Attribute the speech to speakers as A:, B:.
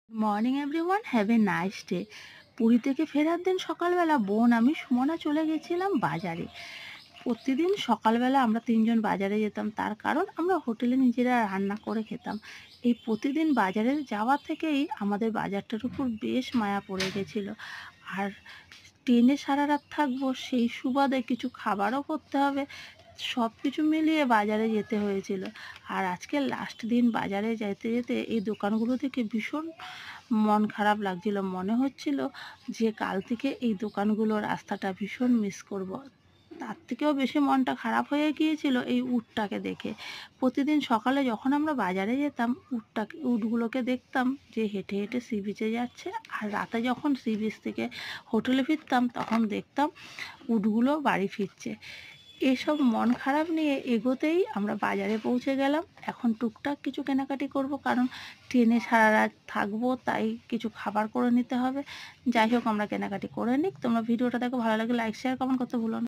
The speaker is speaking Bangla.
A: Morning everyone, have a nice day. Puri থেকে ফেরার দিন সকালবেলা বোন, আমি সুমনা চলে গেছিলাম বাজারে। প্রতিদিন সকালবেলা আমরা তিনজন বাজারে যেতাম, তার কারণ আমরা হোটেলে নিজেরা রান্না করে খেতাম। এই প্রতিদিন বাজারে যাওয়া থেকেই আমাদের বাজারটার উপর বেশ মায়া পড়ে গেছিল। আর ট্রেনে সারা রাত থাকবো, সেই সুবাদে কিছু খাবারও করতে হবে, সব কিছু মিলিয়ে বাজারে যেতে হয়েছিল। আর আজকে লাস্ট দিন বাজারে যেতে যেতে এই দোকানগুলো থেকে ভীষণ মন খারাপ লাগছিল। মনে হচ্ছিল যে কাল থেকে এই দোকানগুলো রাস্তাটা ভীষণ মিস করব। তার থেকেও বেশি মনটা খারাপ হয়ে গিয়েছিল এই উটটাকে দেখে। প্রতিদিন সকালে যখন আমরা বাজারে যেতাম, উটগুলোকে দেখতাম যে হেঁটে হেঁটে সি বিচে যাচ্ছে, আর রাতে যখন সি বিচ থেকে হোটেলে ফিরতাম তখন দেখতাম উটগুলো বাড়ি ফিরছে। এসব মন খারাপ নিয়ে এগোতেই আমরা বাজারে পৌঁছে গেলাম। এখন টুকটাক কিছু কেনাকাটি করব, কারণ ট্রেনে সারা রাত থাকবো, তাই কিছু খাবার করে নিতে হবে। যাই হোক, আমরা কেনাকাটি করে নিই। তোমরা ভিডিওটা দেখো, ভালো লাগে লাইক শেয়ার কমেন্ট করতে ভুলো না।